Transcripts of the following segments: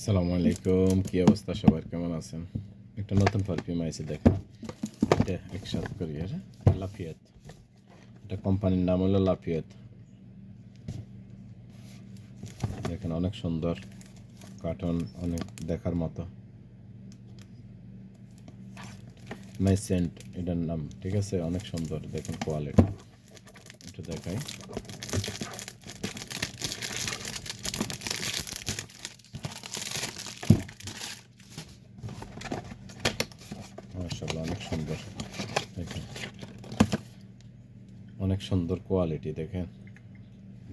আসসালামু আলাইকুম, কি অবস্থা সবার, কেমন আছেন? একটা নতুন পারফিউম আইছে, দেখেন। এটা একসাথে করি, লাফিয়াত। এটা কোম্পানির নাম হলো লাফিয়াত। দেখেন, অনেক সুন্দর কার্টন, অনেক দেখার মতো। মাই সেন্ট এটার নাম, ঠিক আছে। অনেক সুন্দর, দেখুন কোয়ালিটি। একটু দেখাই। মাশাআল্লাহ, অনেক সুন্দর। দেখেন, অনেক সুন্দর কোয়ালিটি, দেখেন,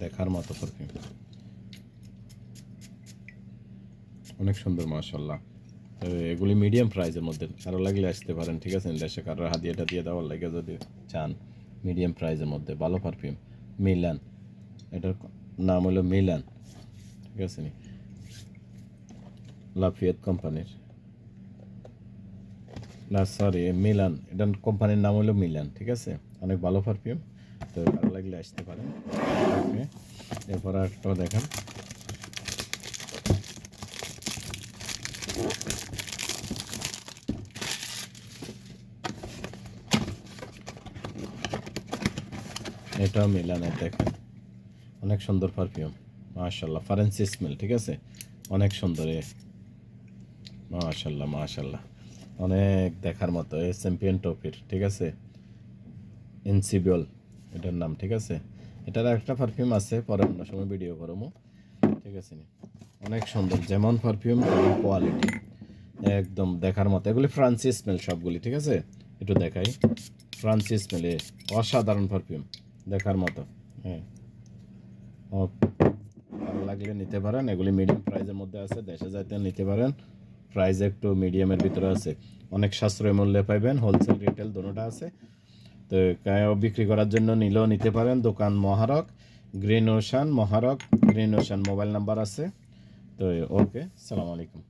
দেখার মতো পারফিউম। অনেক সুন্দর, মাশাআল্লাহ। এগুলি মিডিয়াম প্রাইসের মধ্যে, কারো লাগলে আসতে পারেন, ঠিক আছে। দেশে কারো হাদিয়াটা দিয়ে দেওয়ার লাগে যদি চান, মিডিয়াম প্রাইসের মধ্যে ভালো পারফিউম। মিলান, এটার নাম হলো মিলান, ঠিক আছে নি, লাফিয়াত কোম্পানির। না, সরি, মিলান, এটার কোম্পানির নাম হলো মিলান, ঠিক আছে। অনেক ভালো পারফিউম, তো কারো লাগলে আসতে পারেন। ওকে, এরপর একটা দেখেন। এটাও মিলানের, দেখেন, অনেক সুন্দর পারফিউম, মাশাআল্লাহ। ফরেন্সি স্মেল, ঠিক আছে, অনেক সুন্দর। মাশাআল্লাহ, মাশাআল্লাহ, অনেক দেখার মতো। চ্যাম্পিয়ন টপির, ঠিক আছে, ইনসিবিওল এটার নাম, ঠিক আছে। এটার একটা পারফিউম আছে, পরে অন্য সময় ভিডিও করবো, ঠিক আছে নি। অনেক সুন্দর, যেমন পারফিউম তেমন কোয়ালিটি, একদম দেখার মতো। এগুলি ফ্রান্সি স্মেল সবগুলি, ঠিক আছে। একটু দেখাই। ফ্রান্সি স্মেলে অসাধারণ পারফিউম, দেখার মতো। হ্যাঁ, ভালো লাগলে নিতে পারেন। এগুলি মিডিয়াম প্রাইসের মধ্যে আছে, দেশে যাইতে নিতে পারেন। প্রাইস একটু মিডিয়ামের ভিতরে আছে, অনেক সাশ্রয় মূল্যে পাইবেন। হোলসেল রিটেল দুটোটা আছে। তো বিক্রি করার জন্য নিলেও নিতে পারেন। দোকান মহারক, গ্রিন ওশান, মহারক গ্রিন ওশান, মোবাইল নাম্বার আছে। তো ওকে, সালাম আলাইকুম।